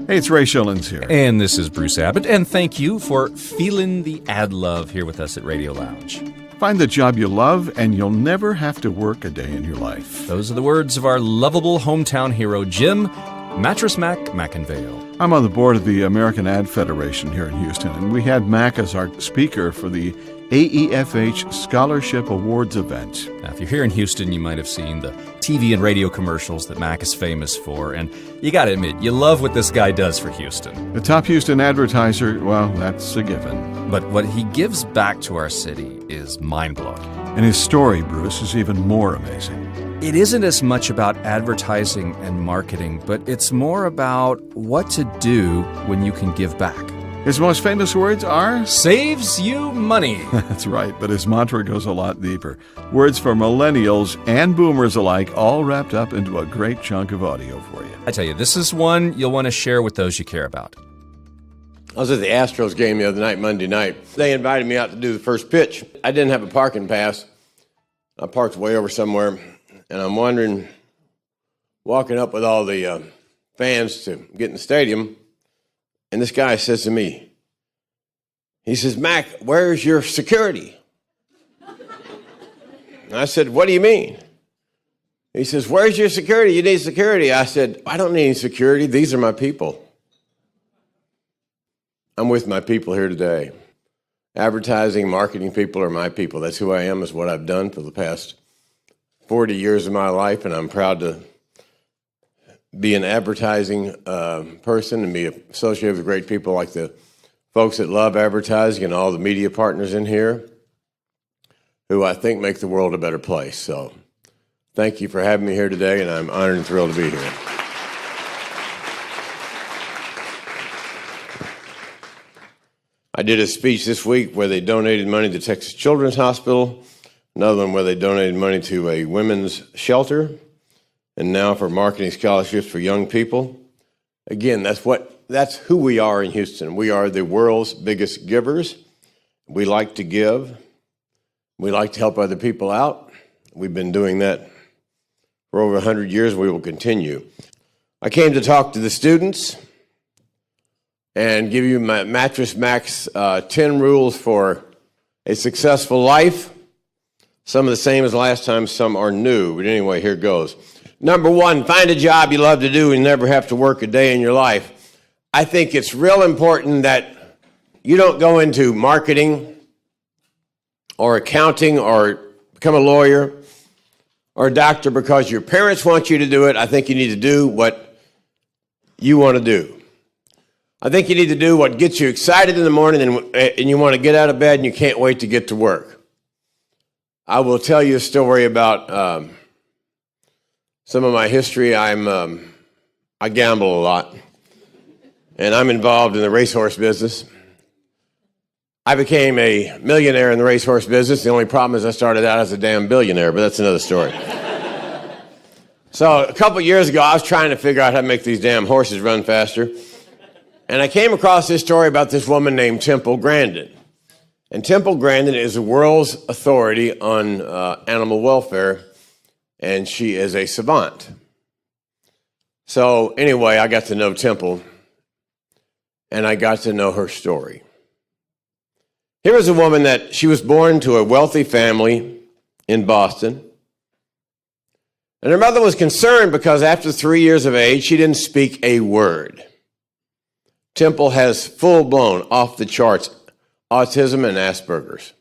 Hey, it's Ray Schillens here. And this is Bruce Abbott, and thank you for feeling the ad love here with us at Radio Lounge. Find the job you love, and you'll never have to work a day in your life. Those are the words of our lovable hometown hero, Jim Mattress Mac McIngvale. I'm on the board of the American Ad Federation here in Houston, and we had Mac as our speaker for the AEFH Scholarship Awards event. Now, if you're here in Houston, you might have seen the TV and radio commercials that Mac is famous for, and you gotta admit, you love what this guy does for Houston. The top Houston advertiser, well, that's a given. But what he gives back to our city is mind-blowing. And his story, Bruce, is even more amazing. It isn't as much about advertising and marketing, but it's more about what to do when you can give back. His most famous words are? Saves you money. That's right, but his mantra goes a lot deeper. Words for millennials and boomers alike, all wrapped up into a great chunk of audio for you. I tell you, this is one you'll want to share with those you care about. I was at the Astros game the other night, Monday night. They invited me out to do the first pitch. I didn't have a parking pass. I parked way over somewhere, and I'm wondering, walking up with all the fans to get in the stadium, and this guy says to me, he says, "Mac, where's your security?" And I said, "What do you mean?" He says, "Where's your security? You need security." I said, "I don't need any security. These are my people." I'm with my people here today. Advertising, marketing people are my people. That's who I am, is what I've done for the past 40 years of my life, and I'm proud to be an advertising person and be associated with great people like the folks that love advertising and all the media partners in here who I think make the world a better place. So thank you for having me here today, and I'm honored and thrilled to be here. I did a speech this week where they donated money to Texas Children's Hospital, another one where they donated money to a women's shelter, and now for marketing scholarships for young people. Again, that's who we are in Houston. We are the world's biggest givers. We like to give. We like to help other people out. We've been doing that for over 100 years. We will continue. I came to talk to the students and give you my Mattress Mac's 10 rules for a successful life. Some are the same as last time, some are new. But anyway, here goes. Number one, find a job you love to do and never have to work a day in your life. I think it's real important that you don't go into marketing or accounting or become a lawyer or a doctor because your parents want you to do it. I think you need to do what you want to do. I think you need to do what gets you excited in the morning and you want to get out of bed and you can't wait to get to work. I will tell you a story about some of my history. I gamble a lot, and I'm involved in the racehorse business. I became a millionaire in the racehorse business. The only problem is I started out as a damn billionaire, but that's another story. So a couple years ago, I was trying to figure out how to make these damn horses run faster, and I came across this story about this woman named Temple Grandin. And Temple Grandin is the world's authority on animal welfare, and she is a savant. So anyway, I got to know Temple, and I got to know her story. Here was a woman that she was born to a wealthy family in Boston, and her mother was concerned because after 3 years of age, she didn't speak a word. Temple has full-blown, off-the-charts autism and Asperger's.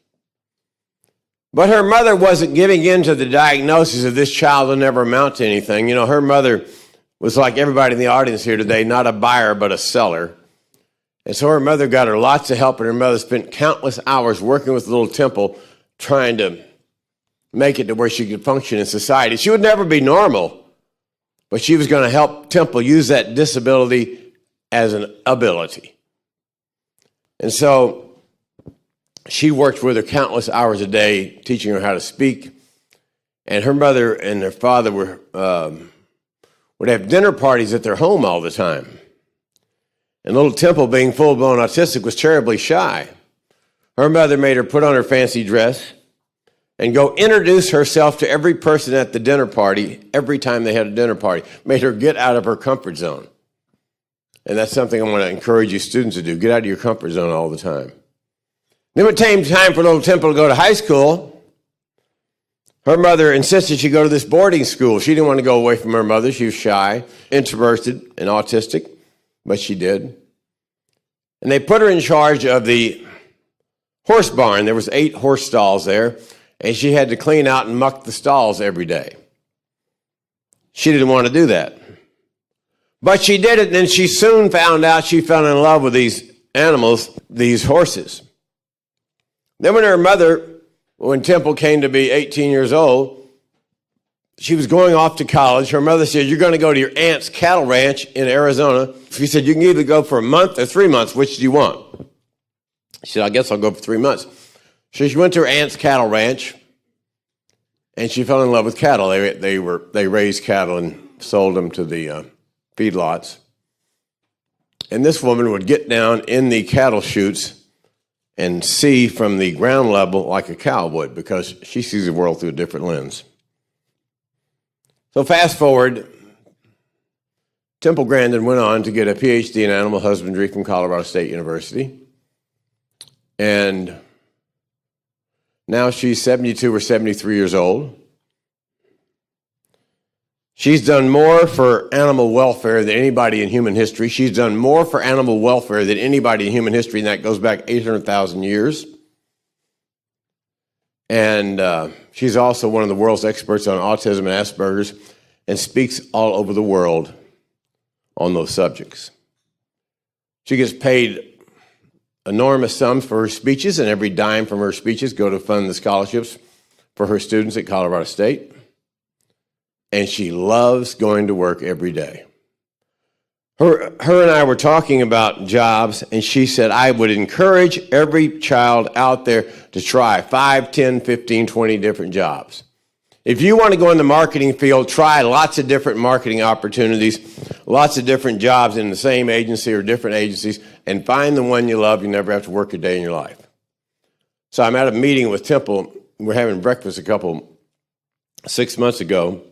But her mother wasn't giving in to the diagnosis of this child will never amount to anything. You know, her mother was like everybody in the audience here today, not a buyer, but a seller. And so her mother got her lots of help, and her mother spent countless hours working with little Temple, trying to make it to where she could function in society. She would never be normal, but she was going to help Temple use that disability as an ability. And so she worked with her countless hours a day, teaching her how to speak. And her mother and her father would have dinner parties at their home all the time. And little Temple, being full-blown autistic, was terribly shy. Her mother made her put on her fancy dress and go introduce herself to every person at the dinner party every time they had a dinner party. Made her get out of her comfort zone. And that's something I want to encourage you students to do. Get out of your comfort zone all the time. Then when it came time for little Temple to go to high school, her mother insisted she go to this boarding school. She didn't want to go away from her mother. She was shy, introverted, and autistic, but she did. And they put her in charge of the horse barn. There was 8 horse stalls there, and she had to clean out and muck the stalls every day. She didn't want to do that. But she did it, and then she soon found out she fell in love with these animals, these horses. Then when Temple came to be 18 years old, she was going off to college. Her mother said, you're going to go to your aunt's cattle ranch in Arizona. She said, you can either go for a month or 3 months. Which do you want? She said, I guess I'll go for 3 months. So she went to her aunt's cattle ranch, and she fell in love with cattle. They raised cattle and sold them to the feedlots. And this woman would get down in the cattle chutes and see from the ground level like a cow would, because she sees the world through a different lens. So fast forward, Temple Grandin went on to get a PhD in animal husbandry from Colorado State University. And now she's 72 or 73 years old. She's done more for animal welfare than anybody in human history. She's done more for animal welfare than anybody in human history, and that goes back 800,000 years. And she's also one of the world's experts on autism and Asperger's, and speaks all over the world on those subjects. She gets paid enormous sums for her speeches, and every dime from her speeches go to fund the scholarships for her students at Colorado State. And she loves going to work every day. Her and I were talking about jobs, and she said, I would encourage every child out there to try 5, 10, 15, 20 different jobs. If you want to go in the marketing field, try lots of different marketing opportunities, lots of different jobs in the same agency or different agencies, and find the one you love. You never have to work a day in your life. So I'm at a meeting with Temple. We're having breakfast 6 months ago.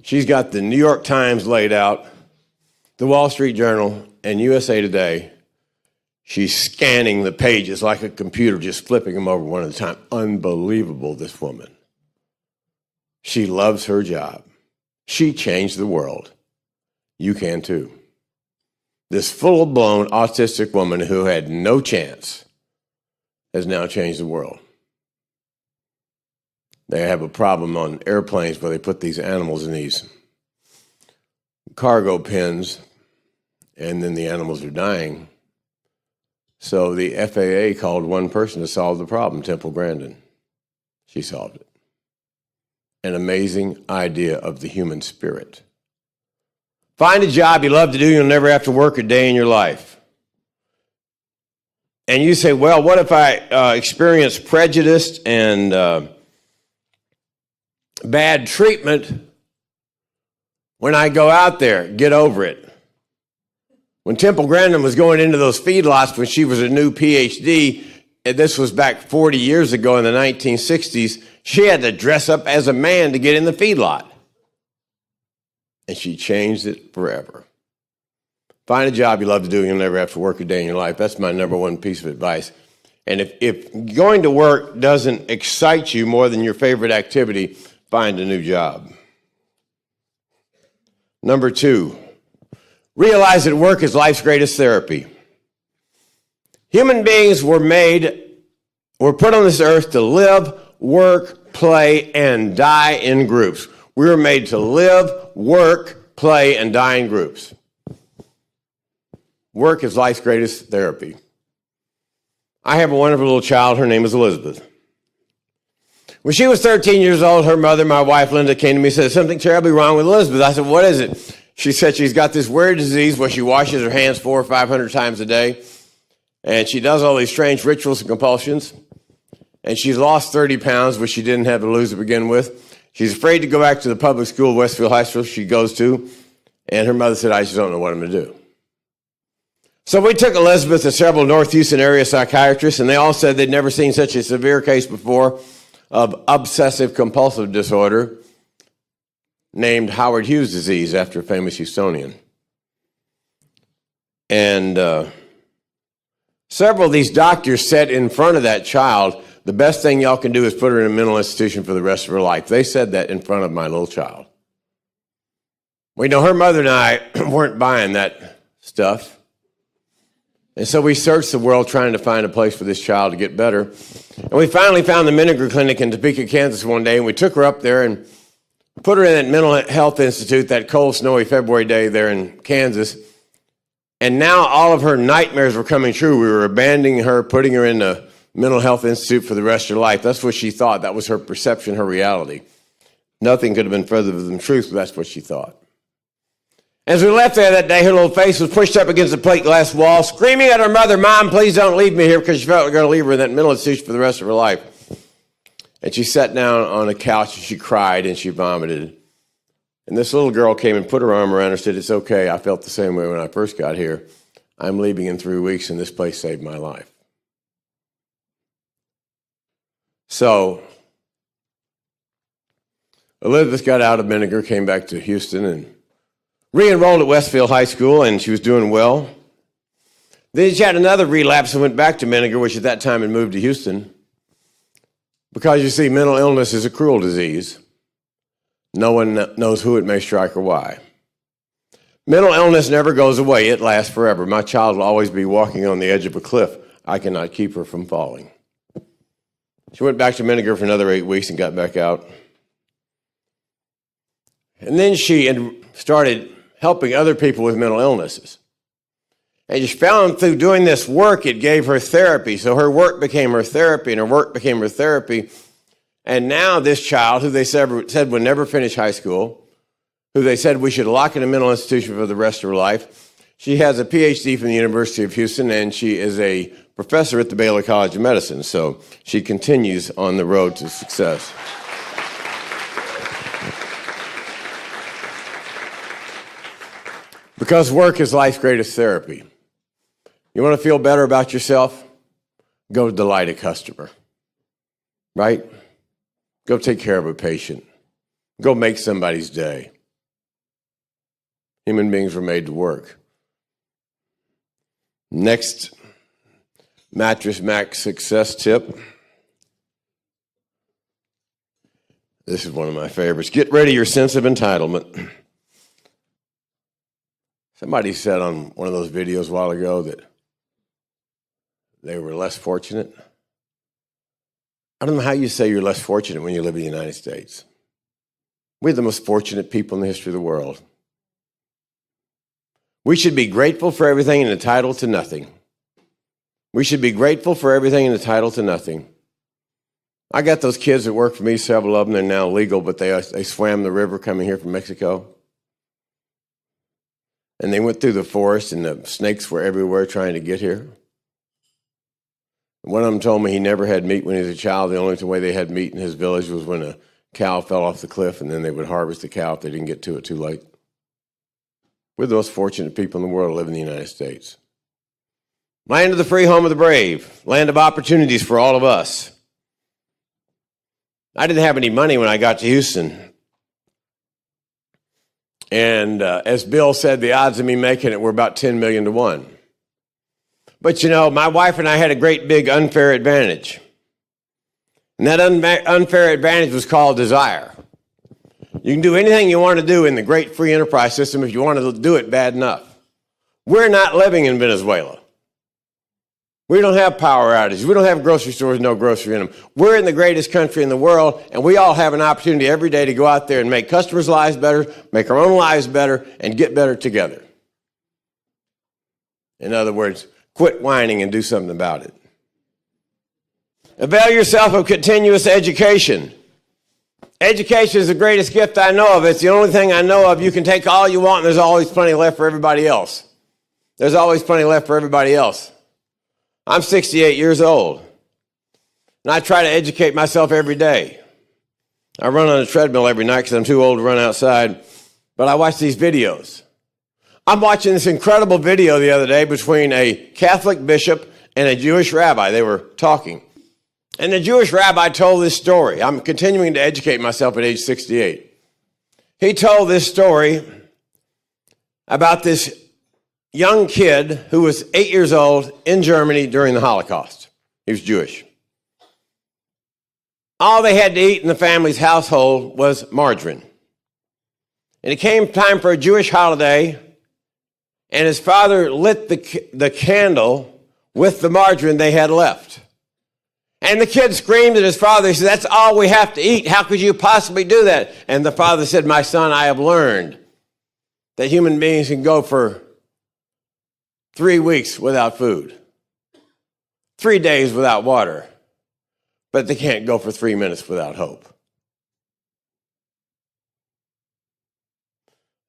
She's got the New York Times laid out, the Wall Street Journal, and USA Today. She's scanning the pages like a computer, just flipping them over one at a time. Unbelievable, this woman. She loves her job. She changed the world. You can too. This full-blown autistic woman who had no chance has now changed the world. They have a problem on airplanes where they put these animals in these cargo pens, and then the animals are dying. So the FAA called one person to solve the problem, Temple Grandin. She solved it. An amazing idea of the human spirit. Find a job you love to do. You'll never have to work a day in your life. And you say, well, what if I experience prejudice and bad treatment when I go out there? Get over it. When Temple Grandin was going into those feedlots when she was a new PhD, and this was back 40 years ago in the 1960s, she had to dress up as a man to get in the feedlot. And she changed it forever. Find a job you love to do, you'll never have to work a day in your life. That's my number one piece of advice. And if going to work doesn't excite you more than your favorite activity, find a new job. Number 2, realize that work is life's greatest therapy. Human beings were put on this earth to live, work, play, and die in groups. We were made to live, work, play, and die in groups. Work is life's greatest therapy. I have a wonderful little child. Her name is Elizabeth. When she was 13 years old, her mother, my wife, Linda, came to me and said, something terribly wrong with Elizabeth. I said, what is it? She said she's got this weird disease where she washes her hands 400 or 500 times a day, and she does all these strange rituals and compulsions, and she's lost 30 pounds, which she didn't have to lose to begin with. She's afraid to go back to the public school, Westfield High School she goes to, and her mother said, I just don't know what I'm going to do. So we took Elizabeth to several North Houston area psychiatrists, and they all said they'd never seen such a severe case before of obsessive-compulsive disorder named Howard Hughes disease after a famous Houstonian. And several of these doctors said in front of that child, the best thing y'all can do is put her in a mental institution for the rest of her life. They said that in front of my little child. We know her mother and I weren't buying that stuff. And so we searched the world trying to find a place for this child to get better. And we finally found the McIngvale Clinic in Topeka, Kansas one day, and we took her up there and put her in that mental health institute that cold, snowy February day there in Kansas. And now all of her nightmares were coming true. We were abandoning her, putting her in a mental health institute for the rest of her life. That's what she thought. That was her perception, her reality. Nothing could have been further from the truth, but that's what she thought. As we left there that day, her little face was pushed up against the plate glass wall, screaming at her mother, "Mom, please don't leave me here," because she felt like going to leave her in that mental institution for the rest of her life. And she sat down on a couch and she cried and she vomited. And this little girl came and put her arm around her and said, "It's okay. I felt the same way when I first got here. I'm leaving in 3 weeks, and this place saved my life." So Elizabeth got out of Menninger, came back to Houston, and re-enrolled at Westfield High School, and she was doing well. Then she had another relapse and went back to Menninger, which at that time had moved to Houston. Because, you see, mental illness is a cruel disease. No one knows who it may strike or why. Mental illness never goes away. It lasts forever. My child will always be walking on the edge of a cliff. I cannot keep her from falling. She went back to Menninger for another 8 weeks and got back out. And then she had started helping other people with mental illnesses. And she found through doing this work, it gave her therapy. So her work became her therapy, and her work became her therapy. And now this child, who they said would never finish high school, who they said we should lock in a mental institution for the rest of her life, she has a PhD from the University of Houston, and she is a professor at the Baylor College of Medicine. So she continues on the road to success. Because work is life's greatest therapy. You want to feel better about yourself? Go delight a customer, right? Go take care of a patient. Go make somebody's day. Human beings were made to work. Next Mattress Max success tip. This is one of my favorites. Get rid of your sense of entitlement. Somebody said on one of those videos a while ago that they were less fortunate. I don't know how you say you're less fortunate when you live in the United States. We're the most fortunate people in the history of the world. We should be grateful for everything and entitled to nothing. We should be grateful for everything and entitled to nothing. I got those kids that work for me, several of them, they're now legal, but they swam the river coming here from Mexico. And they went through the forest, and the snakes were everywhere trying to get here. One of them told me he never had meat when he was a child. The only way they had meat in his village was when a cow fell off the cliff, and then they would harvest the cow if they didn't get to it too late. We're the most fortunate people in the world who live in the United States. Land of the free, home of the brave. Land of opportunities for all of us. I didn't have any money when I got to Houston. And as Bill said, the odds of me making it were about 10 million to 1. But you know, my wife and I had a great big unfair advantage. And that unfair advantage was called desire. You can do anything you want to do in the great free enterprise system if you want to do it bad enough. We're not living in Venezuela. We don't have power outages. We don't have grocery stores, no grocery in them. We're in the greatest country in the world, and we all have an opportunity every day to go out there and make customers' lives better, make our own lives better, and get better together. In other words, quit whining and do something about it. Avail yourself of continuous education. Education is the greatest gift I know of. It's the only thing I know of. You can take all you want, and there's always plenty left for everybody else. There's always plenty left for everybody else. I'm 68 years old, and I try to educate myself every day. I run on a treadmill every night because I'm too old to run outside, but I watch these videos. I'm watching this incredible video the other day between a Catholic bishop and a Jewish rabbi. They were talking, and the Jewish rabbi told this story. I'm continuing to educate myself at age 68. He told this story about this young kid who was 8 years old in Germany during the Holocaust. He was Jewish. All they had to eat in the family's household was margarine. And it came time for a Jewish holiday, and his father lit the candle with the margarine they had left. And the kid screamed at his father. He said, "That's all we have to eat. How could you possibly do that?" And the father said, "My son, I have learned that human beings can go for 3 weeks without food, 3 days without water, but they can't go for 3 minutes without hope."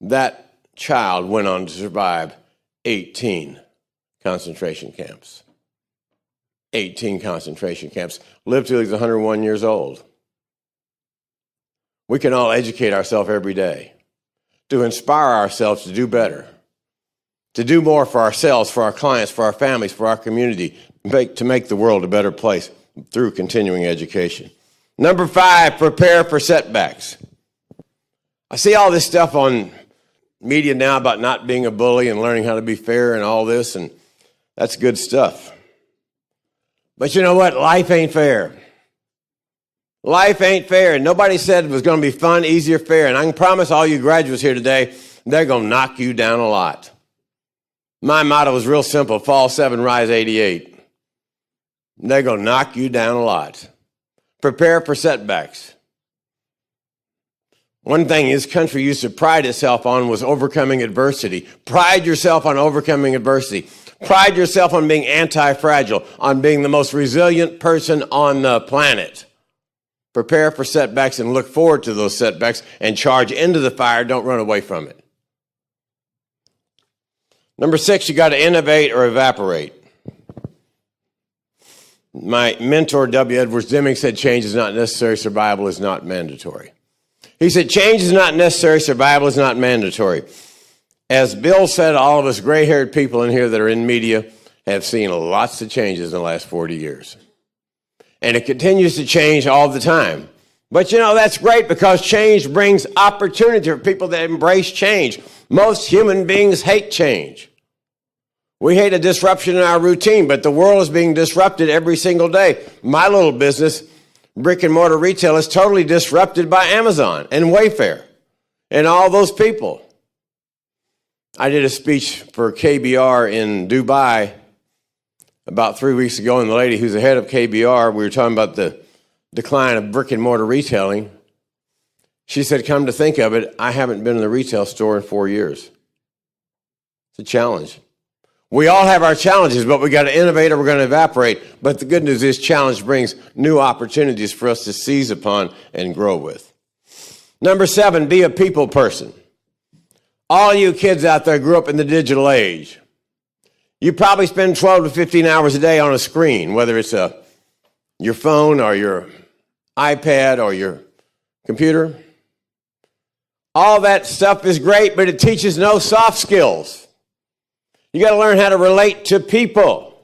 That child went on to survive 18 concentration camps. 18 concentration camps. Lived till he was 101 years old. We can all educate ourselves every day to inspire ourselves to do better, to do more for ourselves, for our clients, for our families, for our community, to make the world a better place through continuing education. Number 5, prepare for setbacks. I see all this stuff on media now about not being a bully and learning how to be fair and all this, and that's good stuff. But you know what? Life ain't fair. Life ain't fair. And nobody said it was going to be fun, easy, or fair. And I can promise all you graduates here today, they're going to knock you down a lot. My motto was real simple: fall 7, rise 88. They're going to knock you down a lot. Prepare for setbacks. One thing this country used to pride itself on was overcoming adversity. Pride yourself on overcoming adversity. Pride yourself on being anti-fragile, on being the most resilient person on the planet. Prepare for setbacks and look forward to those setbacks and charge into the fire. Don't run away from it. Number 6, you got to innovate or evaporate. My mentor, W. Edwards Deming, said change is not necessary, survival is not mandatory. He said change is not necessary, survival is not mandatory. As Bill said, all of us gray-haired people in here that are in media have seen lots of changes in the last 40 years. And it continues to change all the time. But you know, that's great because change brings opportunity for people that embrace change. Most human beings hate change. We hate a disruption in our routine, but the world is being disrupted every single day. My little business, brick and mortar retail, is totally disrupted by Amazon and Wayfair and all those people. I did a speech for KBR in Dubai about 3 weeks ago, and the lady who's the head of KBR, we were talking about the decline of brick and mortar retailing. She said, "Come to think of it, I haven't been in the retail store in 4 years." It's a challenge. We all have our challenges, but we got to innovate or we're going to evaporate. But the good news is challenge brings new opportunities for us to seize upon and grow with. Number 7, be a people person. All you kids out there grew up in the digital age. You probably spend 12 to 15 hours a day on a screen, whether it's your phone or your iPad or your computer. All that stuff is great, but it teaches no soft skills. You got to learn how to relate to people.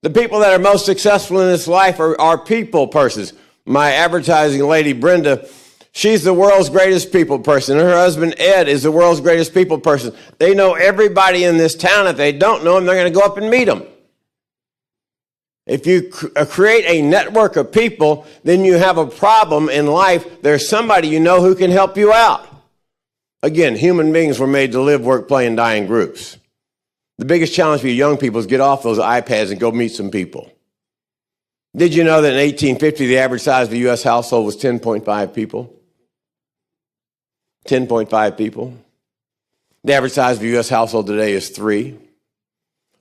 The people that are most successful in this life are people persons. My advertising lady, Brenda, she's the world's greatest people person. Her husband, Ed, is the world's greatest people person. They know everybody in this town. If they don't know them, they're going to go up and meet them. If you create a network of people, then you have a problem in life. There's somebody you know who can help you out. Again, human beings were made to live, work, play, and die in groups. The biggest challenge for you young people is get off those iPads and go meet some people. Did you know that in 1850, the average size of a U.S. household was 10.5 people? 10.5 people. The average size of a U.S. household today is 3.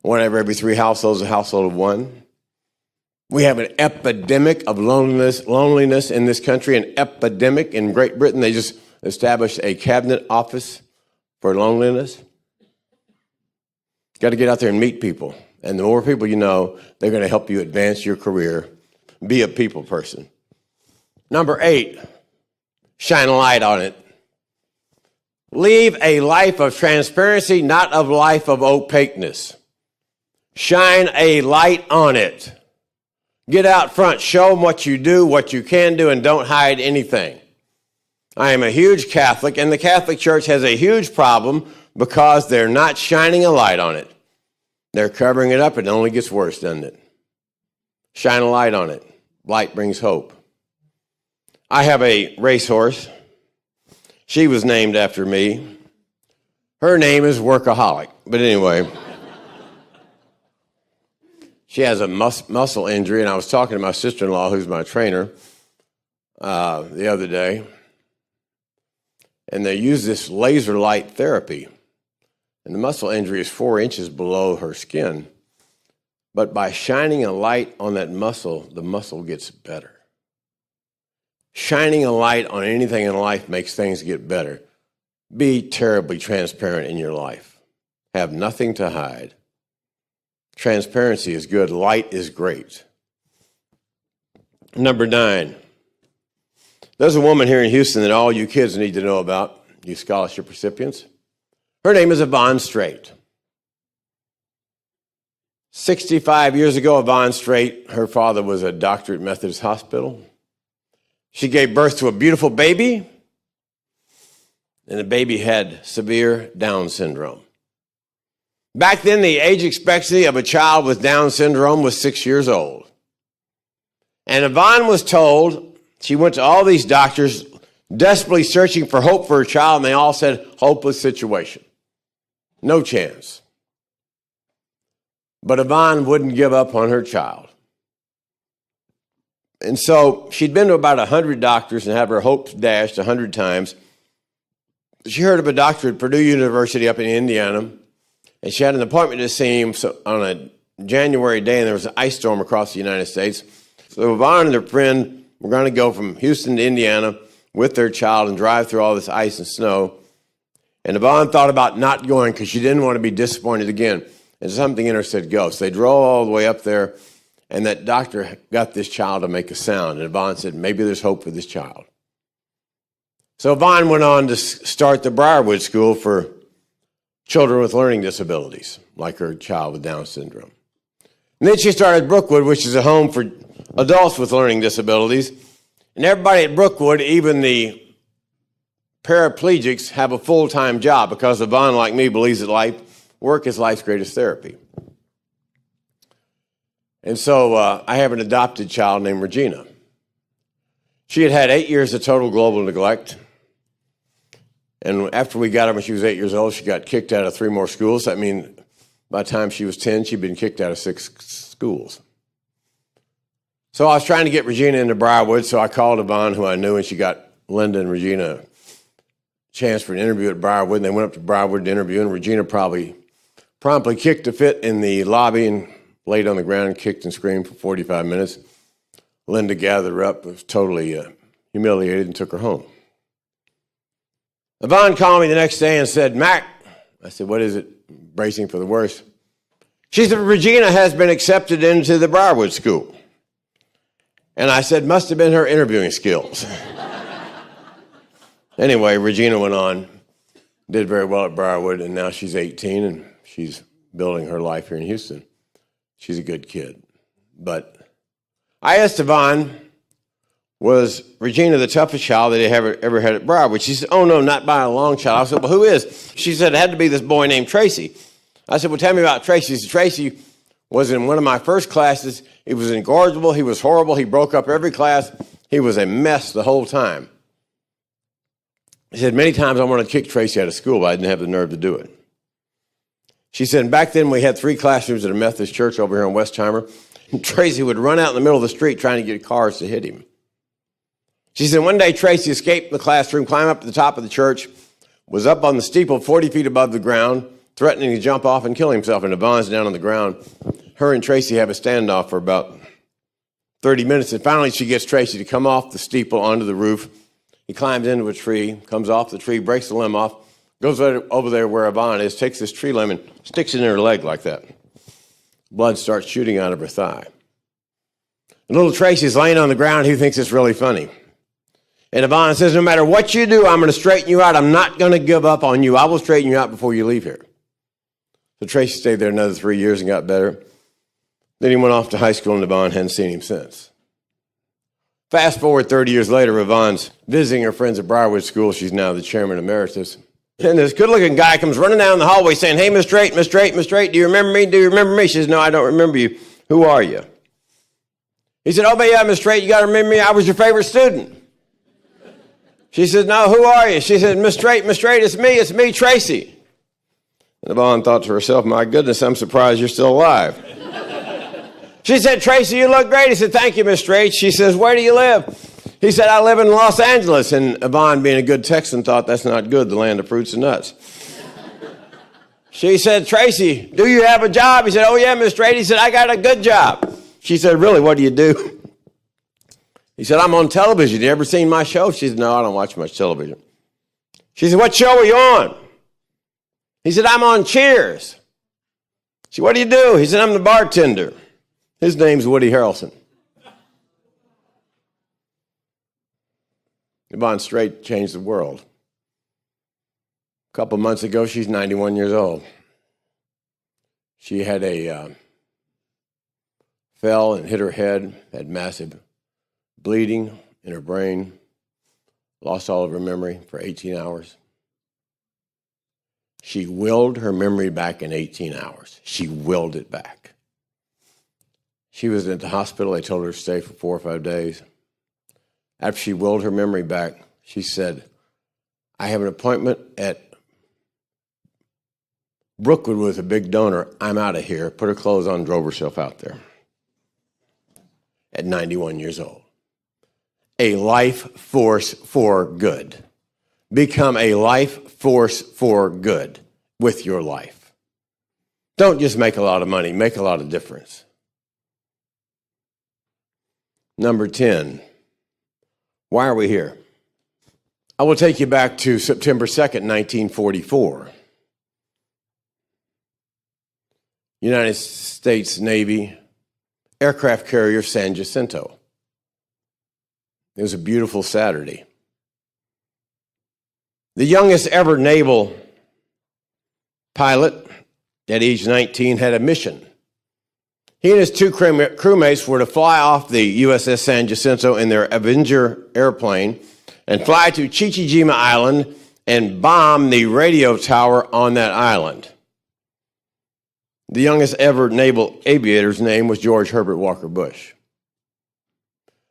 One out of every 3 households is a household of 1. We have an epidemic of loneliness in this country, an epidemic. In Great Britain, they just established a cabinet office for loneliness. Got to get out there and meet people. And the more people you know, they're going to help you advance your career. Be a people person. Number 8, shine a light on it. Leave a life of transparency, not a life of opaqueness. Shine a light on it. Get out front. Show them what you do, what you can do, and don't hide anything. I am a huge Catholic, and the Catholic Church has a huge problem because they're not shining a light on it. They're covering it up. It only gets worse, doesn't it? Shine a light on it. Light brings hope. I have a racehorse. She was named after me. Her name is Workaholic. But anyway, she has a muscle injury, and I was talking to my sister-in-law, who's my trainer, the other day, and they use this laser light therapy. And the muscle injury is 4 inches below her skin. But by shining a light on that muscle, the muscle gets better. Shining a light on anything in life makes things get better. Be terribly transparent in your life. Have nothing to hide. Transparency is good. Light is great. Number 9. There's a woman here in Houston that all you kids need to know about, you scholarship recipients. Her name is Yvonne Strait. 65 years ago, Yvonne Strait, her father was a doctor at Methodist Hospital. She gave birth to a beautiful baby, and the baby had severe Down syndrome. Back then, the age expectancy of a child with Down syndrome was 6 years old. And Yvonne was told, she went to all these doctors, desperately searching for hope for her child, and they all said, hopeless situation. No chance. But Yvonne wouldn't give up on her child. And so she'd been to about 100 doctors and had her hopes dashed 100 times. She heard of a doctor at Purdue University up in Indiana, and she had an appointment to see him on a January day, and there was an ice storm across the United States. So Yvonne and her friend were going to go from Houston to Indiana with their child and drive through all this ice and snow. And Yvonne thought about not going because she didn't want to be disappointed again. And something in her said go. So they drove all the way up there, and that doctor got this child to make a sound. And Yvonne said, maybe there's hope for this child. So Yvonne went on to start the Briarwood School for children with learning disabilities, like her child with Down syndrome. And then she started Brookwood, which is a home for adults with learning disabilities. And everybody at Brookwood, even the paraplegics, have a full-time job because Yvonne, like me, believes that work is life's greatest therapy. And so I have an adopted child named Regina. She had had 8 years of total global neglect. And after we got her when she was 8 years old, she got kicked out of 3 more schools. I mean, by the time she was 10, she'd been kicked out of 6 schools. So I was trying to get Regina into Briarwood, so I called Yvonne, who I knew, and she got Linda and Regina a chance for an interview at Briarwood. And they went up to Briarwood to interview, and Regina promptly kicked a fit in the lobby and laid on the ground and kicked and screamed for 45 minutes. Linda gathered her up, was totally humiliated, and took her home. Yvonne called me the next day and said, Mac, I said, what is it? Bracing for the worst. She said, Regina has been accepted into the Briarwood School. And I said, must have been her interviewing skills. Anyway, Regina went on, did very well at Briarwood, and now she's 18, and she's building her life here in Houston. She's a good kid. But I asked Yvonne, was Regina the toughest child that they ever had at Briarwood? She said, oh, no, not by a long shot. I said, well, who is? She said, it had to be this boy named Tracy. I said, well, tell me about Tracy. She said, Tracy was in one of my first classes. He was incorrigible. He was horrible. He broke up every class. He was a mess the whole time. She said, many times I wanted to kick Tracy out of school, but I didn't have the nerve to do it. She said, back then we had 3 classrooms at a Methodist church over here in Westheimer. And Tracy would run out in the middle of the street trying to get cars to hit him. She said, one day Tracy escaped the classroom, climbed up to the top of the church, was up on the steeple 40 feet above the ground, threatening to jump off and kill himself. And Yvonne's down on the ground. Her and Tracy have a standoff for about 30 minutes. And finally she gets Tracy to come off the steeple onto the roof. He climbs into a tree, comes off the tree, breaks the limb off, goes over there where Yvonne is, takes this tree limb and sticks it in her leg like that. Blood starts shooting out of her thigh. And little Tracy's laying on the ground. He thinks it's really funny. And Yvonne says, no matter what you do, I'm going to straighten you out. I'm not going to give up on you. I will straighten you out before you leave here. So Tracy stayed there another 3 years and got better. Then he went off to high school, and Yvonne hadn't seen him since. Fast forward 30 years later, Yvonne's visiting her friends at Briarwood School. She's now the chairman emeritus. And this good-looking guy comes running down the hallway saying, "Hey, Miss Straight, Miss Straight, Miss Straight, do you remember me? Do you remember me?" She says, "No, I don't remember you. Who are you?" He said, "Oh, but yeah, Miss Straight, you got to remember me. I was your favorite student." She said, "No, who are you?" She said, Miss Straight, it's me, Tracy." And Yvonne thought to herself, "My goodness, I'm surprised you're still alive." She said, "Tracy, you look great." He said, "Thank you, Miss Straight." She says, "Where do you live?" He said, "I live in Los Angeles." And Yvonne, being a good Texan, thought, "That's not good, the land of fruits and nuts." She said, "Tracy, do you have a job?" He said, "Oh, yeah, Miss Straight." He said, "I got a good job." She said, "Really, what do you do?" He said, "I'm on television. You ever seen my show?" She said, "No, I don't watch much television." She said, "What show are you on?" He said, "I'm on Cheers." She said, "What do you do?" He said, "I'm the bartender." His name's Woody Harrelson. Yvonne Straight changed the world. A couple months ago, she's 91 years old. She had fell and hit her head, had massive bleeding in her brain, lost all of her memory for 18 hours. She willed her memory back in 18 hours. She willed it back. She was at the hospital. They told her to stay for 4 or 5 days. After she willed her memory back, she said, "I have an appointment at Brookwood with a big donor. I'm out of here." Put her clothes on, drove herself out there. At 91 years old. A life force for good. Become a life force for good with your life. Don't just make a lot of money, make a lot of difference. Number 10, why are we here? I will take you back to September 2nd, 1944. United States Navy aircraft carrier San Jacinto. It was a beautiful Saturday. The youngest ever naval pilot at age 19 had a mission. He and his two crewmates were to fly off the USS San Jacinto in their Avenger airplane and fly to Chichijima Island and bomb the radio tower on that island. The youngest ever naval aviator's name was George Herbert Walker Bush.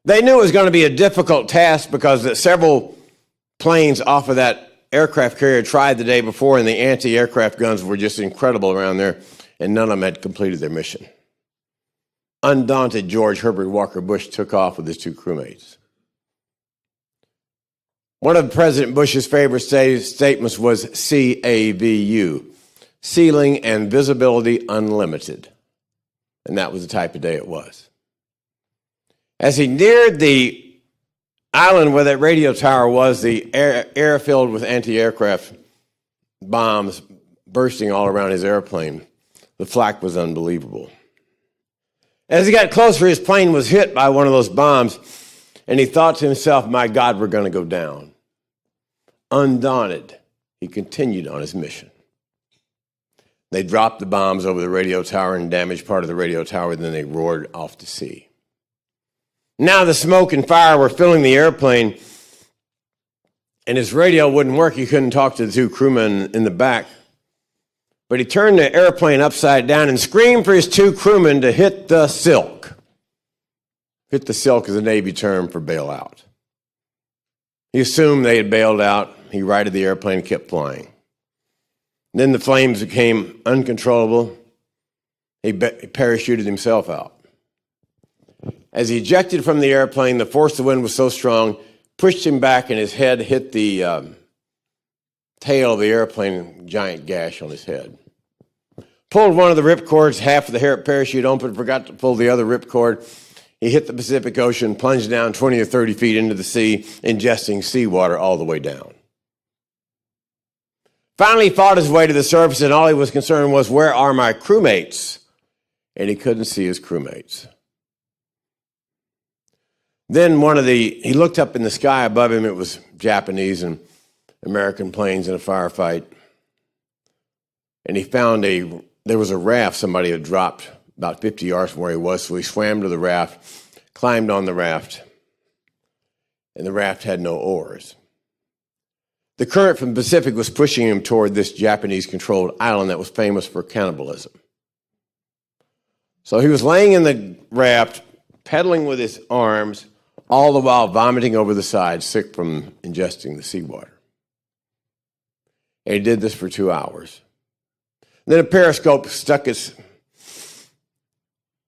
They knew it was going to be a difficult task because several planes off of that aircraft carrier tried the day before, and the anti-aircraft guns were just incredible around there, and none of them had completed their mission. Undaunted, George Herbert Walker Bush took off with his two crewmates. One of President Bush's favorite statements was CAVU, Ceiling and Visibility Unlimited. And that was the type of day it was. As he neared the island where that radio tower was, the air filled with anti-aircraft bombs bursting all around his airplane. The flak was unbelievable. As he got closer, his plane was hit by one of those bombs, and he thought to himself, "My God, we're going to go down." Undaunted, he continued on his mission. They dropped the bombs over the radio tower and damaged part of the radio tower, then they roared off to sea. Now the smoke and fire were filling the airplane, and his radio wouldn't work. He couldn't talk to the two crewmen in the back. But he turned the airplane upside down and screamed for his two crewmen to hit the silk. Hit the silk is a Navy term for bail out. He assumed they had bailed out. He righted the airplane and kept flying. Then the flames became uncontrollable. He parachuted himself out. As he ejected from the airplane, the force of the wind was so strong, pushed him back, and his head hit the tail of the airplane, giant gash on his head. Pulled one of the ripcords, half of the parachute open, forgot to pull the other ripcord. He hit the Pacific Ocean, plunged down 20 or 30 feet into the sea, ingesting seawater all the way down. Finally, he fought his way to the surface, and all he was concerned was, "Where are my crewmates?" And he couldn't see his crewmates. Then he looked up in the sky above him. It was Japanese and American planes in a firefight. And he found there was a raft somebody had dropped about 50 yards from where he was. So he swam to the raft, climbed on the raft, and the raft had no oars. The current from the Pacific was pushing him toward this Japanese-controlled island that was famous for cannibalism. So he was laying in the raft, pedaling with his arms, all the while vomiting over the side, sick from ingesting the seawater. And he did this for 2 hours. Then a periscope stuck its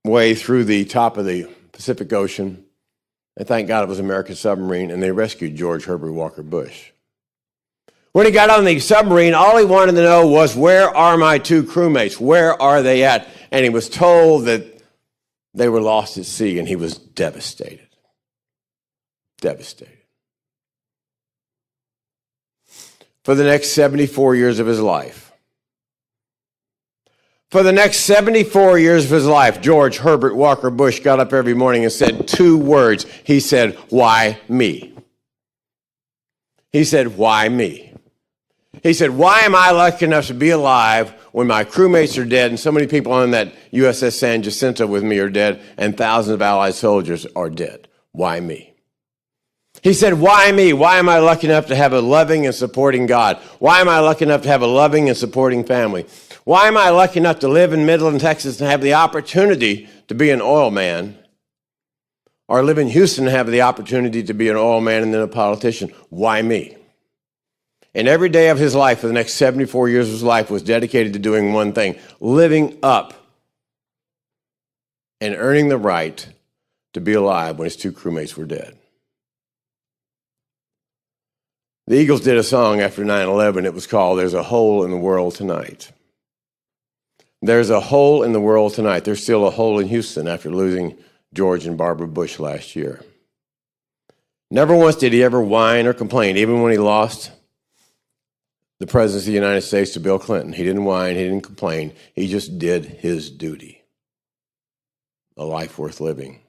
way through the top of the Pacific Ocean, and thank God it was an American submarine, and they rescued George Herbert Walker Bush. When he got on the submarine, all he wanted to know was, where are my 2 crewmates? Where are they at? And he was told that they were lost at sea, and he was devastated. Devastated. For the next 74 years of his life. For the next 74 years of his life, George Herbert Walker Bush got up every morning and said 2 words. He said, why me? He said, why me? He said, why am I lucky enough to be alive when my crewmates are dead and so many people on that USS San Jacinto with me are dead and thousands of Allied soldiers are dead? Why me? He said, why me? Why am I lucky enough to have a loving and supporting God? Why am I lucky enough to have a loving and supporting family? Why am I lucky enough to live in Midland, Texas and have the opportunity to be an oil man? Or live in Houston and have the opportunity to be an oil man and then a politician? Why me? And every day of his life for the next 74 years of his life was dedicated to doing one thing, living up and earning the right to be alive when his 2 crewmates were dead. The Eagles did a song after 9/11. It was called There's a Hole in the World Tonight. There's a hole in the world tonight. There's still a hole in Houston after losing George and Barbara Bush last year. Never once did he ever whine or complain, even when he lost the presidency of the United States to Bill Clinton. He didn't whine, he didn't complain. He just did his duty. A life worth living.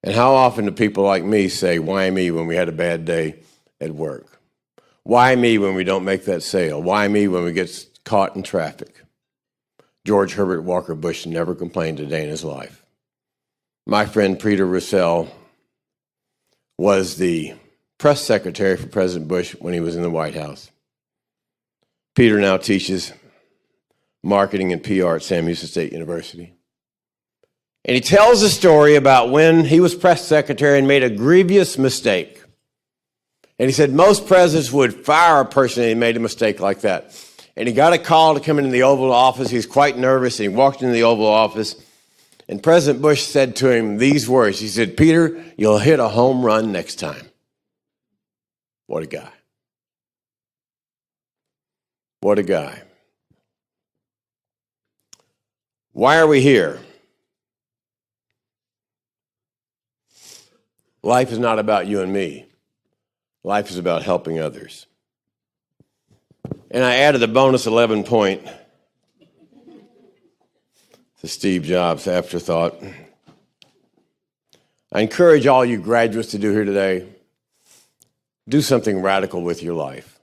And how often do people like me say, why me, when we had a bad day at work? Why me when we don't make that sale? Why me when we get caught in traffic? George Herbert Walker Bush never complained a day in his life. My friend Peter Russell was the press secretary for President Bush when he was in the White House. Peter now teaches marketing and PR at Sam Houston State University. And he tells a story about when he was press secretary and made a grievous mistake. And he said most presidents would fire a person if he made a mistake like that. And he got a call to come into the Oval Office. He was quite nervous. And he walked into the Oval Office. And President Bush said to him these words. He said, Peter, you'll hit a home run next time. What a guy. What a guy. Why are we here? Life is not about you and me. Life is about helping others. And I added a bonus 11 point to Steve Jobs' afterthought. I encourage all you graduates to do here today, do something radical with your life.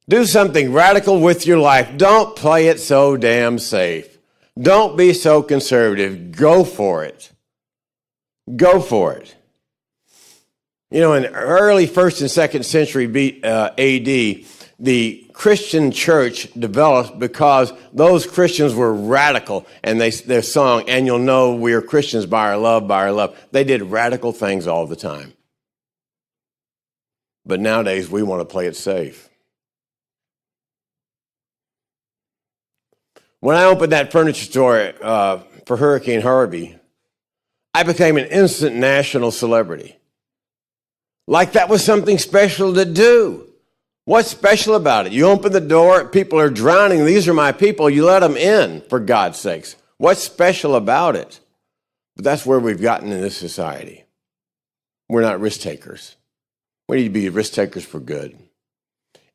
Do something radical with your life. Don't play it so damn safe. Don't be so conservative. Go for it. Go for it. You know, in early 1st and 2nd century AD, the Christian church developed because those Christians were radical, and their song, and you'll know we are Christians by our love, by our love. They did radical things all the time. But nowadays, we want to play it safe. When I opened that furniture store for Hurricane Harvey, I became an instant national celebrity. Like that was something special to do. What's special about it? You open the door, people are drowning. These are my people. You let them in, for God's sakes. What's special about it? But that's where we've gotten in this society. We're not risk takers. We need to be risk takers for good.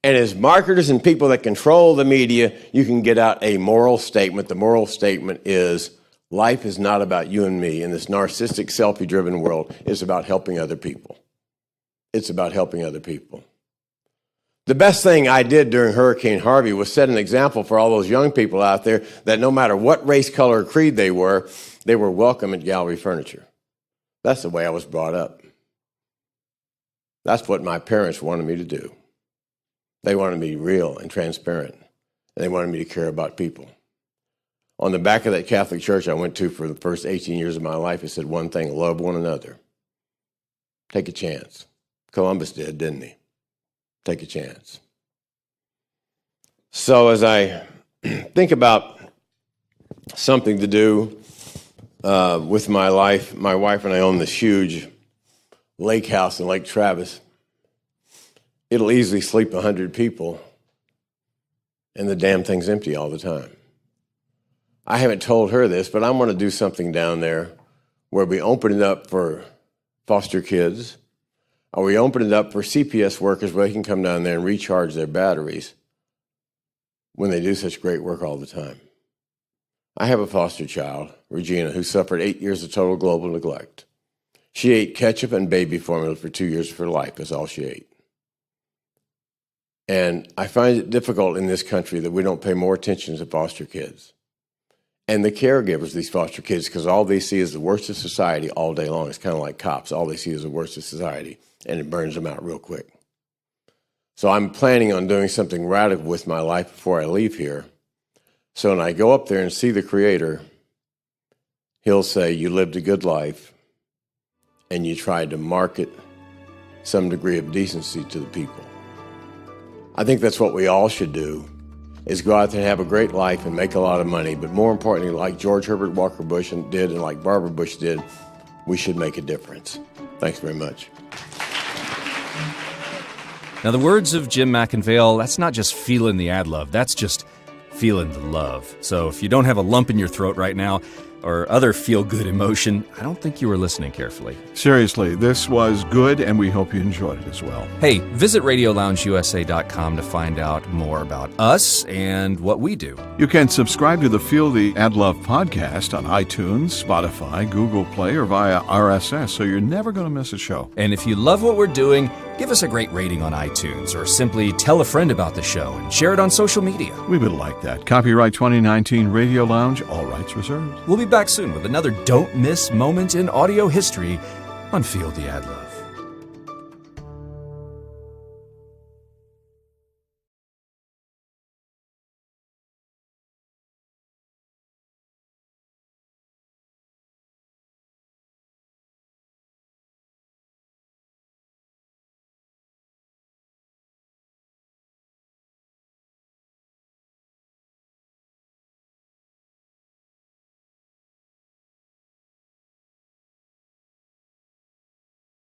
And as marketers and people that control the media, you can get out a moral statement. The moral statement is, life is not about you and me in this narcissistic, selfie-driven world. It's about helping other people. It's about helping other people. The best thing I did during Hurricane Harvey was set an example for all those young people out there that no matter what race, color, or creed they were welcome at Gallery Furniture. That's the way I was brought up. That's what my parents wanted me to do. They wanted me to be real and transparent, and they wanted me to care about people. On the back of that Catholic church I went to for the first 18 years of my life, it said one thing: love one another. Take a chance. Columbus did, didn't he? Take a chance. So as I think about something to do with my life, my wife and I own this huge lake house in Lake Travis. It'll easily sleep 100 people, and the damn thing's empty all the time. I haven't told her this, but I want to do something down there where we open it up for foster kids, or we open it up for CPS workers where they can come down there and recharge their batteries when they do such great work all the time. I have a foster child, Regina, who suffered 8 years of total global neglect. She ate ketchup and baby formula for 2 years of her life. That's all she ate. And I find it difficult in this country that we don't pay more attention to foster kids and the caregivers of these foster kids, because all they see is the worst of society all day long. It's kind of like cops. All they see is the worst of society, and it burns them out real quick. So I'm planning on doing something radical with my life before I leave here. So when I go up there and see the Creator, He'll say, you lived a good life, and you tried to market some degree of decency to the people. I think that's what we all should do, is go out there and have a great life and make a lot of money. But more importantly, like George Herbert Walker Bush did and like Barbara Bush did, we should make a difference. Thanks very much. Now, the words of Jim McIngvale, that's not just feeling the ad love, that's just feeling the love. So if you don't have a lump in your throat right now, or other feel-good emotion, I don't think you were listening carefully. Seriously, this was good, and we hope you enjoyed it as well. Hey, visit RadioLoungeUSA.com to find out more about us and what we do. You can subscribe to the Feel the Ad Love podcast on iTunes, Spotify, Google Play, or via RSS, so you're never going to miss a show. And if you love what we're doing, give us a great rating on iTunes, or simply tell a friend about the show and share it on social media. We would like that. Copyright 2019 Radio Lounge, all rights reserved. We'll be back soon with another don't miss moment in audio history on Feel the Ad Love.